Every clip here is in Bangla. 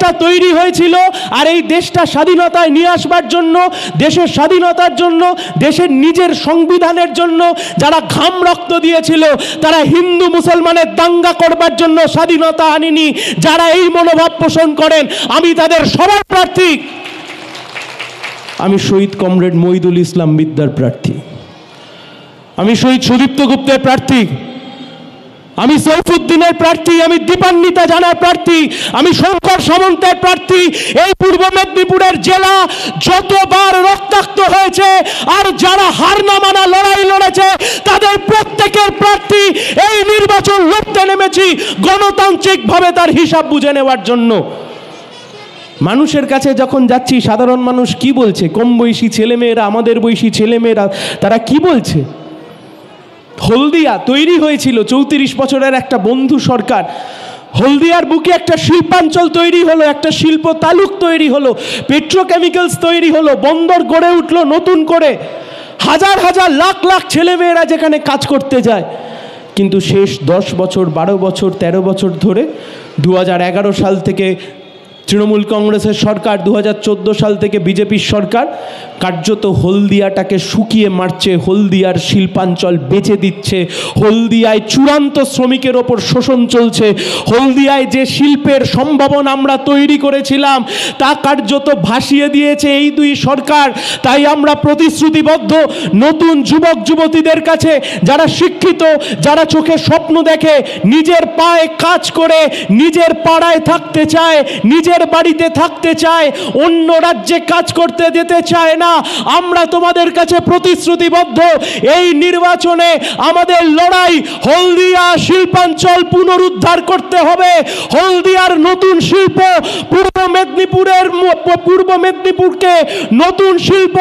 দেশটা তৈরি হয়েছিল আর এই দেশটা স্বাধীনতায় নিয়ে আসবার জন্য, দেশের স্বাধীনতার জন্য, দেশের নিজের সংবিধানের জন্য যারা ঘাম রক্ত দিয়েছিল তারা হিন্দু মুসলমানের দাঙ্গা করবার জন্য স্বাধীনতা আনেনি। যারা এই মনোভাব পোষণ করেন আমি তাদের সবার প্রার্থী। আমি শহীদ কমরেড মহিদুল ইসলাম বিদ্যার প্রার্থী, আমি শহীদ সুদীপ্ত গুপ্তের প্রার্থী, আমি সৈফুদ্দিনের প্রার্থী, আমি দীপান্বিতা জানার প্রার্থী, আমি শঙ্কর সামন্তের প্রার্থী। এই পূর্ব মেদিনীপুরের জেলা যতবার রক্তাক্ত হয়েছে আর যারা হার না মানা লড়াই লড়েছে তাদের প্রত্যেকের প্রার্থী। এই নির্বাচন লড়তে নেমেছি গণতান্ত্রিকভাবে তার হিসাব বুঝে নেওয়ার জন্য। মানুষের কাছে যখন যাচ্ছি সাধারণ মানুষ কি বলছে, কম বয়সী ছেলেমেয়েরা, আমাদের বয়সী ছেলেমেয়েরা, তারা কি বলছে? হলদিয়া তৈরি হয়েছিল 34 বছরের একটা বন্ধু সরকার। হলদিয়ার বুকে একটা শিল্পাঞ্চল তৈরি হলো, একটা শিল্প তালুক তৈরি হলো, পেট্রোকেমিক্যালস তৈরি হলো, বন্দর গড়ে উঠলো নতুন করে, হাজার হাজার লাখ লাখ ছেলেমেয়েরা যেখানে কাজ করতে যায়। কিন্তু শেষ 10 বছর, 12 বছর, 13 বছর ধরে 2011 সাল থেকে তৃণমূল কংগ্রেসের সরকার, 2014 সাল থেকে বিজেপির সরকার কার্যত হলদিয়াটাকে শুকিয়ে মারছে, হলদিয়ার শিল্পাঞ্চল বেচে দিচ্ছে, হলদিয়ায় চূড়ান্ত শ্রমিকের ওপর শোষণ চলছে, হলদিয়ায় যে শিল্পের সম্ভাবনা আমরা তৈরি করেছিলাম তা কার্যত ভাসিয়ে দিয়েছে এই দুই সরকার। তাই আমরা প্রতিশ্রুতিবদ্ধ নতুন যুবক যুবতীদের কাছে, যারা শিক্ষিত, যারা চোখে স্বপ্ন দেখে, নিজের পায়ে কাজ করে নিজের পাড়ায় থাকতে চায়, নিজের বাড়িতে থাকতে চায়, অন্য রাজ্যে কাজ করতে যেতে চায় না, আমরা তোমাদের কাছে প্রতিশ্রুতিবদ্ধ। এই নির্বাচনে আমাদের লড়াই হলদিয়া শিল্পাঞ্চল পুনরুদ্ধার করতে হবে। হলদিয়ার নতুন শিল্প, পূর্ব মেদিনীপুরকে নতুন শিল্প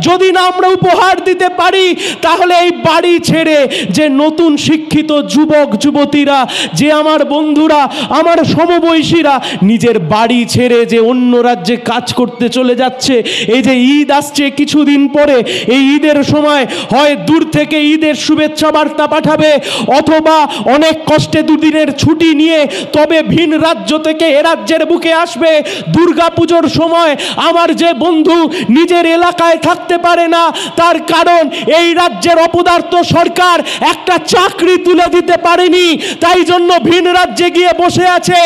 যদি না আমরা উপহার দিতে পারি তাহলে এই বাড়ি ছেড়ে যে নতুন শিক্ষিত যুবক যুবতীরা, যে আমার বন্ধুরা, আমার সমবয়সীরা নিজের বাড়ি ছেড়ে যে অন্য রাজ্যে কাজ করতে চলে যাচ্ছে, এই যে ঈদ আসছে কিছুদিন পরে, এই ঈদের সময় হয় দূর থেকে ঈদের শুভেচ্ছা বার্তা পাঠাবে অথবা অনেক কষ্টে দুদিনের ছুটি নিয়ে তবে ভিন রাজ্য থেকে এ রাজ্যের বুকে আসবে। দুর্গা পুজোর সময় আমার যে বন্ধু নিজের এলাকায় থাকতে পারে না, তার কারণ এই রাজ্যের অপদার্থ সরকার একটা চাকরি তুলে দিতে পারেনি, তাই জন্য ভিন রাজ্যে গিয়ে বসে আছে।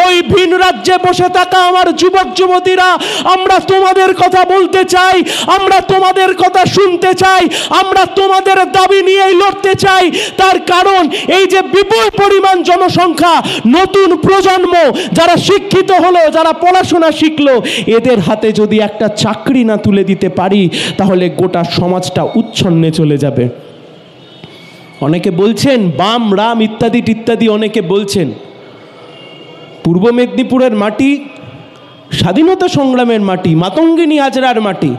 ওই ভিন রাজ্যে বসে থাকা আমার যুবক যুবতীরা, আমরা তোমাদের কথা বলতে চাই, আমরা তোমাদের কথা শুনতে চাই, আমরা তোমাদের দাবি নিয়েই লড়তে চাই। তার কারণ এই যে বিপুল পরিমাণ জনসংখ্যা, নতুন প্রজন্ম যারা শিক্ষিত হলো, যারা পড়াশোনা শিখলো, এদের হাতে যদি একটা চাকরি না তুলে দিতে পারি তাহলে গোটা সমাজটা উচ্ছন্নে চলে যাবে। অনেকে বলছেন বাম রাম ইত্যাদি ইত্যাদি, অনেকে বলছেন পূর্ব মেদিনীপুরের মাটি স্বাধীনতা সংগ্রামের মাটি, মাতঙ্গিনী হাজরার মাটি,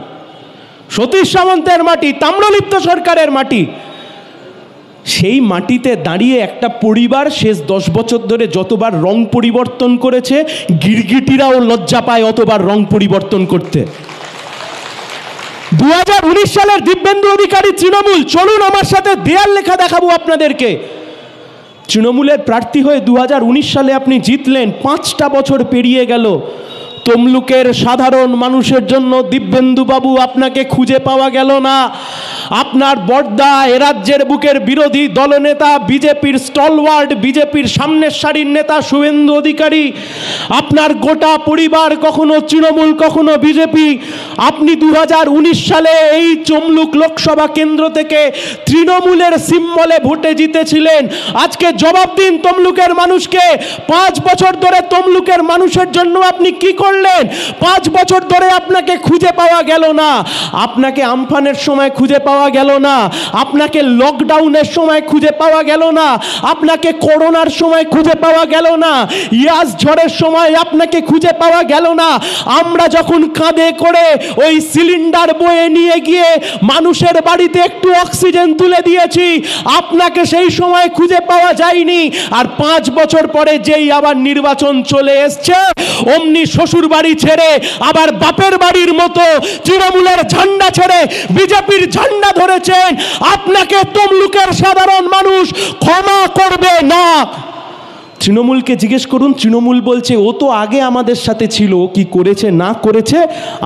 সতীশ সামন্তের মাটি, তাম্রলিপ্ত সরকারের মাটি। সেই মাটিতে দাঁড়িয়ে একটা পরিবার শেষ 10 বছর ধরে যতবার রং পরিবর্তন করেছে, গিরগিটিরাও লজ্জা পায় অতবার রং পরিবর্তন করতে। 2019 সালের দিব্যেন্দু অধিকারী তৃণমূল, চলুন আমার সাথে দেয়াল লেখা দেখাবো আপনাদেরকে। তৃণমূলের প্রার্থী হয়ে 2019 সালে আপনি জিতলেন, 5টা বছর পেরিয়ে গেল, তমলুকের সাধারণ মানুষের জন্য দিব্যেন্দু বাবু আপনাকে খুঁজে পাওয়া গেল না। আপনার বড়দা এ রাজ্যের বুকের বিরোধী দলনেতা, বিজেপির স্টলওয়ার্ড, বিজেপির সামনের সারির নেতা শুভেন্দু অধিকারী, আপনার গোটা পরিবার কখনো তৃণমূল কখনো বিজেপি। আপনি 2019 সালে এই তমলুক লোকসভা কেন্দ্র থেকে তৃণমূলের সিম্বলে ভোটে জিতেছিলেন। আজকে জবাব দিন তমলুকের মানুষকে, 5 বছর ধরে তমলুকের মানুষের জন্য আপনি কি করলেন? 5 বছর ধরে আপনাকে খুঁজে পাওয়া গেল না। আপনাকে আমফানের সময় খুঁজে পাওয়া গেল না, আপনাকে লকডাউনের সময় খুঁজে পাওয়া গেল না, আপনাকে করোনার সময় খুঁজে পাওয়া গেল না, ইয়াস ঝড়ের সময় আপনাকে খুঁজে পাওয়া গেল না। আমরা যখন কাঁধে করে ওই সিলিন্ডার বয়ে নিয়ে গিয়ে মানুষের বাড়িতে একটু অক্সিজেন তুলে দিয়েছি, আপনাকে সেই সময় খুঁজে পাওয়া যায়নি। আর 5 বছর পরে যেই আবার নির্বাচন চলে এসছে, অমনি শ্বশুর বাড়ি ছেড়ে আবার বাপের বাড়ির মতো তৃণমূলের ঝান্ডা ছেড়ে বিজেপির ঝান্ডা ধরেছেন। আপনাকে তমলুকের সাধারণ মানুষ ক্ষমা করবে না। তৃণমূলকে জিজ্ঞেস করুন, তৃণমূল বলছে ও তো আগে আমাদের সাথে ছিল, ও কি করেছে না করেছে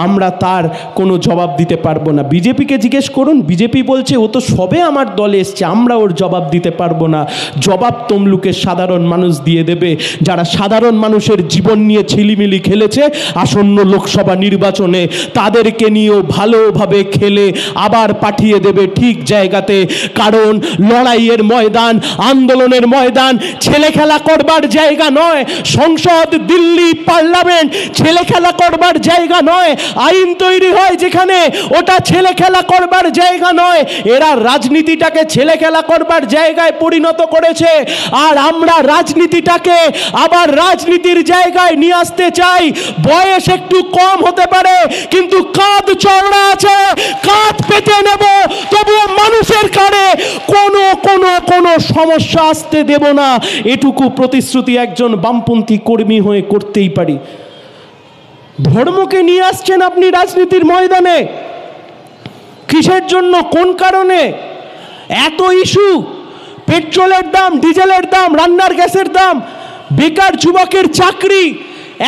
আমরা তার কোনো জবাব দিতে পারবো না। বিজেপিকে জিজ্ঞেস করুন, বিজেপি বলছে ও তো সবে আমার দলে এসছে, আমরা ওর জবাব দিতে পারবো না। জবাব তমলুকের সাধারণ মানুষ দিয়ে দেবে, যারা সাধারণ মানুষের জীবন নিয়ে ছিলিমিলি খেলেছে আসন্ন লোকসভা নির্বাচনে, তাদেরকে নিয়েও ভালোভাবে খেলে আবার পাঠিয়ে দেবে ঠিক জায়গাতে। কারণ লড়াইয়ের ময়দান, আন্দোলনের ময়দান ছেলে খেলা করবার জায়গা নয়। সংসদ, দিল্লি, পার্লামেন্ট ছেলে খেলা করবার জায়গা নয়। আইন তৈরি হয় যেখানে, ওটা ছেলে খেলা করবার জায়গা নয়। এরা রাজনীতিটাকে ছেলে খেলা করবার জায়গায় পরিণত করেছে, আর আমরা রাজনীতিটাকে আবার রাজনীতির জায়গায় নিয়ে আসতে চাই। বয়স একটু কম হতে পারে, কিন্তু কাঁধ চওড়া আছে, কাঁধ পেতে নেব, তবুও মানুষের কানে কোনো কোনো কোনো সমস্যা আসতে দেব না। এটুকু প্রতিশ্রুতি একজন বামপন্থী কর্মী হয়ে করতেই পারি। ধর্মকে নিয়ে আসছেন আপনি রাজনীতির ময়দানে, কিসের জন্য, কোন কারণে? এত ইস্যু, পেট্রোলের দাম, ডিজেলের দাম, রান্নার গ্যাসের দাম, বেকার যুবকের চাকরি,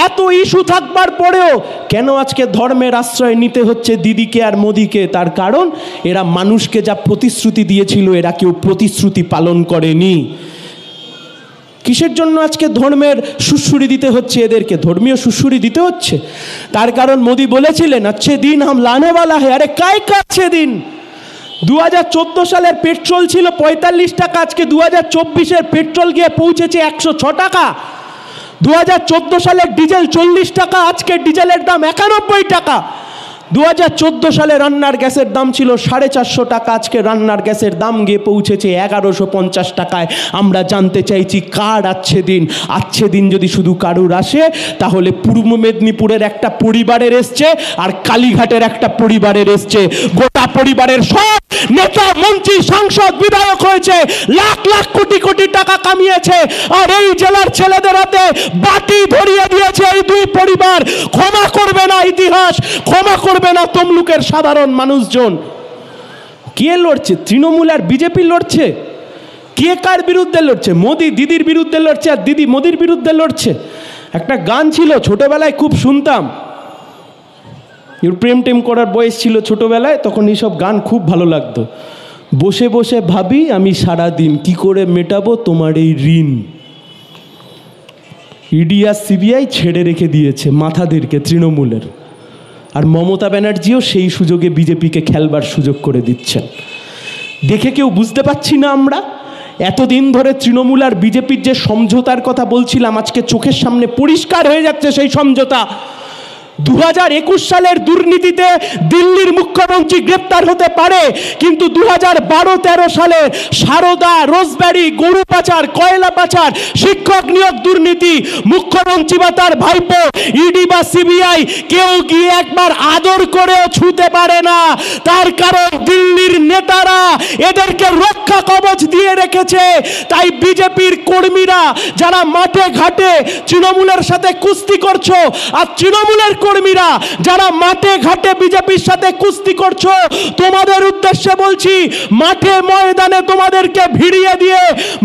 এত ইস্যু থাকবার পরেও কেন আজকে ধর্মের আশ্রয় নিতে হচ্ছে দিদিকে আর মোদিকে? তার কারণ এরা মানুষকে যা প্রতিশ্রুতি দিয়েছিল এরা কেউ প্রতিশ্রুতি পালন করেনি। কিসের জন্য আজকে ধর্মের সুশ্রুরি দিতে হচ্ছে এদেরকে, ধর্মীয় সুশ্রুরি দিতে হচ্ছে? তার কারণ মোদি বলেছিলেন अच्छे दिन हम लाने वाला है। আরে কায় কাছে দিন? 2014 সালের পেট্রোল ছিল 45 টাকা, আজকে 2024-এর পেট্রোল গিয়ে পৌঁছেছে 106 টাকা। 2014 সালের ডিজেল 40 টাকা, আজকে ডিজেলের দাম 91 টাকা। 2014 সালে রান্নার গ্যাসের দাম ছিল 450 টাকা, আজকে রান্নার গ্যাসের দাম গিয়ে পৌঁছেছে 1150 টাকায়। আমরা জানতে চাইছি কার আচ্ছে দিন? আচ্ছে দিন যদি শুধু কারুর আসে তাহলে পূর্ব মেদিনীপুরের একটা পরিবারের এসছে, আর কালীঘাটের একটা পরিবারের এসছে। গোটা পরিবারের সব নেতা, মন্ত্রী, সাংসদ, বিধায়ক হয়েছে, লাখ লাখ কোটি কোটি টাকা কামিয়েছে, আর এই জেলার ছেলেদের হাতে বাটি ধরিয়ে দিয়েছে এই দুই পরিবার। ক্ষমা করবে না ইতিহাস, ক্ষমা করবে না তমলুকের সাধারণ মানুষজন। কে লড়ছে? তৃণমূল আর বিজেপি লড়ছে। কে কার বিরুদ্ধে লড়ছে? মোদি দিদির বিরুদ্ধে লড়ছে, আর দিদি মোদির বিরুদ্ধে লড়ছে। একটা গান ছিল ছোটবেলায় খুব শুনতাম, প্রেম টেম করার বয়স ছিল ছোটবেলায়, তখন এইসব গান খুব ভালো লাগতো। বসে বসে ভাবি আমি সারা দিন কি করে মেটাবো তোমার এই ঋণ। ইডি আর সিবিআই ছেড়ে রেখে দিয়েছে মাথাদেরকে তৃণমূলের, আর মমতা ব্যানার্জিও সেই সুযোগে বিজেপিকে খেলবার সুযোগ করে দিচ্ছেন। দেখে কেউ বুঝতে পারছি না আমরা? এতদিন ধরে তৃণমূল আর বিজেপির যে সমঝোতার কথা বলছিলাম, আজকে চোখের সামনে পরিষ্কার হয়ে যাচ্ছে সেই সমঝোতা। 2021 সালের দুর্নীতিতে দিল্লির মুখ্যমন্ত্রী গ্রেপ্তার হতে পারে, কিন্তু 2012-13 সালে সারদা, রোজব্যারি, গরু পাচার, কয়লা পাচার, শিক্ষক নিয়োগ দুর্নীতি, মুখ্যমন্ত্রী বা তার ভাইপো, ইডি বা সিবিআই কেউ গিয়ে একবার আদর করেও ছুঁতে পারে না। তার কারণ দিল্লির নেতারা এদেরকে রক্ষা কবচ দিয়ে রেখেছে। তাই বিজেপির কর্মীরা যারা মাঠে ঘাটে তৃণমূলের সাথে কুস্তি করছো, আর তৃণমূলের কর্মীরা যারা মাঠে ঘাটে বিজেপির সাথে কুস্তি করছো, তোমাদের উদ্দেশ্যে বলছি, মাঠে ময়দানে তোমাদেরকে ভিড়িয়ে দিয়ে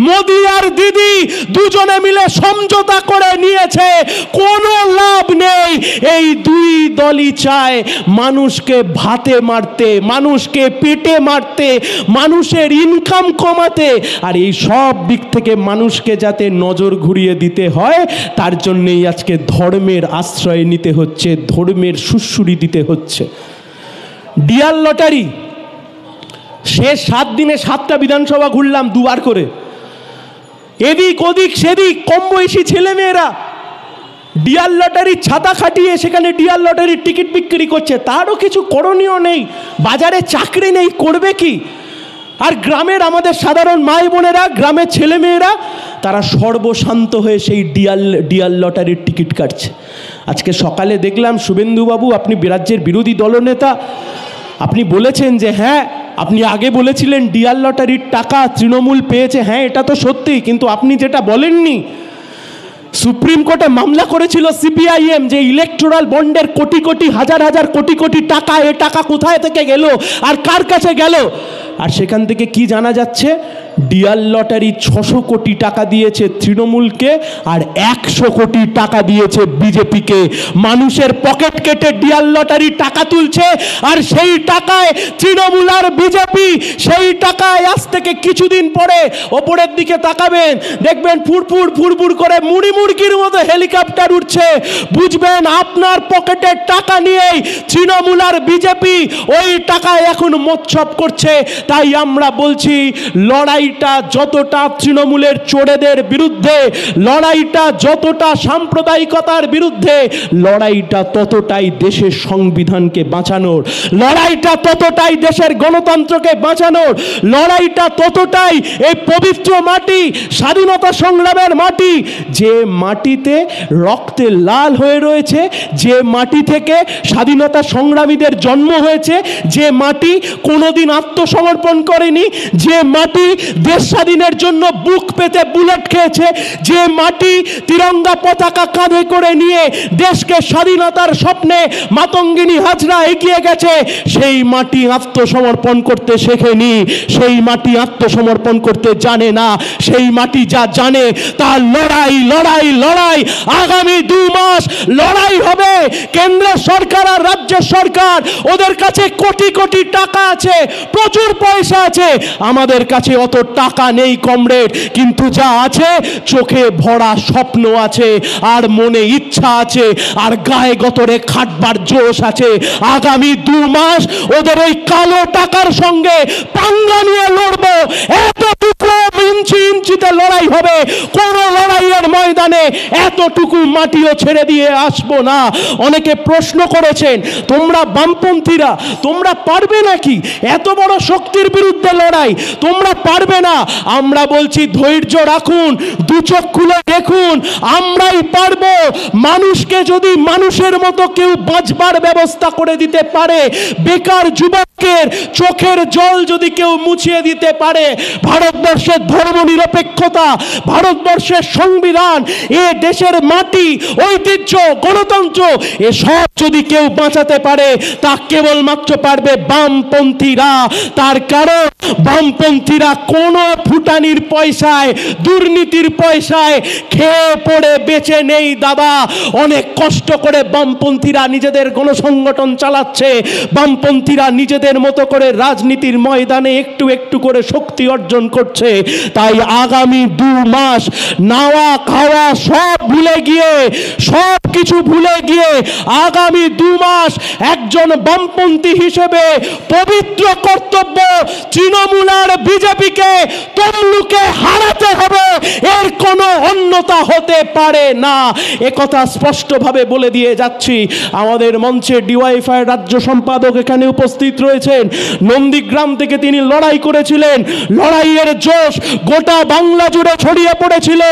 মোদি আর দিদি দুজনে মিলে সমঝোতা করে নিয়েছে। কোনো লাভ নেই। এই দুই দলই চায় মানুষকে ভাতে মারতে, মানুষকে পেটে মারতে, মানুষের ইনকাম কমাতে, আর এই সব দিক থেকে মানুষকে যাতে নজর ঘুরিয়ে দিতে হয়, তার জন্যই আজকে ধর্মের আশ্রয় নিতে হচ্ছে, ধর্মের সুশ্রুরি দিতে হচ্ছে। ডিয়ার লটারি, শেষ 7 দিনে 7টা বিধানসভা ঘুরলাম দুবার করে, এদিক ওদিক সেদিক কম বয়সী ছেলেমেয়েরা ডিয়ার লটারির ছাতা খাটিয়ে সেখানে ডিয়ার লটারির টিকিট বিক্রি করছে। তারও কিছু করণীয় নেই, বাজারে চাকরি নেই, করবে কি? আর গ্রামের আমাদের সাধারণ মাই বোনেরা, গ্রামের ছেলেমেয়েরা, তারা সর্বশান্ত হয়ে সেই ডিয়ার লটারির টিকিট কাটছে। আজকে সকালে দেখলাম শুভেন্দুবাবু, আপনি রাজ্যের বিরোধী দলনেতা, আপনি বলেছেন যে হ্যাঁ, আপনি আগে বলেছিলেন ডিয়ার লটারির টাকা তৃণমূল পেয়েছে। হ্যাঁ, এটা তো সত্যি, কিন্তু আপনি যেটা বলেননি, সুপ্রিম কোর্টে মামলা করেছিল সিপিআইএম যে ইলেকটোরাল বন্ডের কোটি কোটি, হাজার হাজার কোটি কোটি টাকা, এ টাকা কোথায় থেকে গেল আর কার কাছে গেল। আর সেখান থেকে কি জানা যাচ্ছে? ডিয়ার লটারি 600 কোটি টাকা দিয়েছে তৃণমূলকে আর 100 কোটি টাকা দিয়েছে বিজেপিকে। মানুষের পকেট কেটে ডিয়ার লটারি টাকা তুলছে, আর সেই টাকায় তৃণমূল আর বিজেপি, সেই টাকায় আজ থেকে কিছুদিন পরে ওপরের দিকে তাকাবেন, দেখবেন ফুরফুর ফুরফুর করে মুড়ি মুরগির মতো হেলিকপ্টার উঠছে। বুঝবেন আপনার পকেটের টাকা নিয়েই তৃণমূল আর বিজেপি ওই টাকায় এখন মোৎসব করছে। তাই আমরা বলছি, লড়াইটা যতটা তৃণমূলের চোরেদের বিরুদ্ধে, লড়াইটা যতটা সাম্প্রদায়িকতার বিরুদ্ধে, লড়াইটা ততটাই দেশের সংবিধানকে বাঁচানোর, লড়াইটা ততটাই দেশের গণতন্ত্রকে বাঁচানোর, লড়াইটা ততটাই এই পবিত্র মাটি, স্বাধীনতা সংগ্রামের মাটি, যে মাটিতে রক্তে লাল হয়ে রয়েছে, যে মাটি থেকে স্বাধীনতা সংগ্রামীদের জন্ম হয়েছে, যে মাটি কোনোদিন আত্মসমর্পণ করেনি, যে মাটি দেশ স্বাধীনের জন্য বুক পেতে বুলেট খেয়েছে, যে মাটি তিরঙ্গা পতাকা কাঁধে করে নিয়ে দেশকে স্বাধীনতার স্বপ্নে মাতঙ্গিনী হাজরা এগিয়ে গেছে, সেই মাটি আত্মসমর্পণ করতে শেখেনি, সেই মাটি আত্মসমর্পণ করতে জানে না। সেই মাটি যা জানে তা লড়াই লড়াই লড়াই। আগামী 2 মাস লড়াই হবে। কেন্দ্র সরকার আর রাজ্য সরকার, ওদের কাছে কোটি কোটি টাকা আছে, প্রচুর পয়সা আছে। আমাদের কাছে অত টাকা নেই কমরেড, কিন্তু যা আছে চোখে ভরা স্বপ্ন আছে, আর মনে ইচ্ছা আছে, আর গায়ে গতরে খাটবার জোশ আছে। আগামী 2 মাস ওদের ওই কালো টাকার সঙ্গে পাঙ্গা নিয়ে লড়বো। এতটুকু ইঞ্চি ইঞ্চিতে লড়াই হবে। কোন লড়াইয়ের ময়দানে এতটুকু মাটিও ছেড়ে দিয়ে আসবো না। অনেকে প্রশ্ন করেছেন, তোমরা বামপন্থীরা তোমরা পারবে নাকি এত বড় শক্তির বিরুদ্ধে লড়াই? তোমরা পারবে না। আমরা বলছি, ধৈর্য রাখুন, 2 চোখ খুলে দেখুন, আমরাই পারবো। মানুষকে যদি মানুষের মতো কেউ বাঁচবার ব্যবস্থা করে দিতে পারে, বেকার যুবকের চোখের জল যদি কেউ মুছিয়ে দিতে পারে, ভারতবর্ষের ধর্মনিরপেক্ষতা, ভারতবর্ষের সংবিধান, এ দেশের মাটি, ঐতিহ্য, গণতন্ত্র, এসব যদি কেউ বাঁচাতে পারে, তা কেবলমাত্র পারবে বামপন্থীরা। তার কারণ বামপন্থীরা কোনো ফুটানির পয়সায়, দুর্নীতির পয়সায় খেয়ে পড়ে বেঁচে নেই দাদা। অনেক কষ্ট করে বামপন্থীরা নিজেদের গণসংগঠন চালাচ্ছে, বামপন্থীরা নিজেদের মতো করে রাজনীতির ময়দানে একটু একটু করে শক্তি অর্জন করছে। তাই আগামী 2 মাস নাওয়া খাওয়া সব ভুলে গিয়ে, সব কিছু ভুলে গিয়ে, আগামী 2 মাস একজন বামপন্থী হিসেবে পবিত্র কর্তব্য, তৃণমূল আর বিজেপিকে তমলুকে হারাতে হবে। এর কোনো অন্যতা হতে পারে না। একথা স্পষ্টভাবে বলে দিয়ে যাচ্ছি। আমাদের মঞ্চে ডিওয়াইফাই রাজ্য সম্পাদক এখানে উপস্থিত রয়েছেন। নন্দীগ্রাম থেকে তিনি লড়াই করেছিলেন। লড়াইয়ের জোশ গোটা বাংলা জুড়ে ছড়িয়ে পড়েছিল।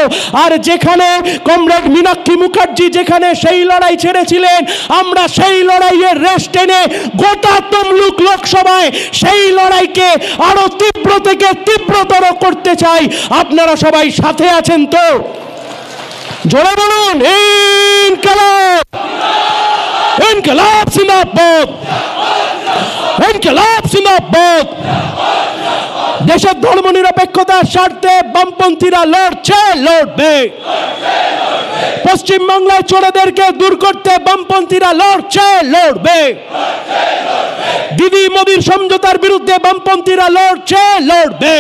আর যেখানে কমরেড মীনাক্ষী মুখার্জি যেখানে সেই লড়াই ছেড়েছিলেন, আমরা সেই লড়াইয়ের রেশ টেনে গোটা তমলুক লোকসভায় সেই লড়াইকে আরো তীব্র থেকে তীব্রতর করতে চাই। আপনারা সবাই সাথে আছেন তো? জোরে বলুন, ইনকিলাব! ইনকিলাব জিন্দাবাদ! ইনকিলাব জিন্দাবাদ! দেশের ধর্মনিরপেক্ষতার স্বার্থে বামপন্থীরা লড়ছে, লড়বে। পশ্চিমবাংলায় চোরেদেরকে দূর করতে বামপন্থীরা লড়ছে, লড়বে। দিদি মোদির সমঝোতার বিরুদ্ধে বামপন্থীরা লড়ছে, লড়বে।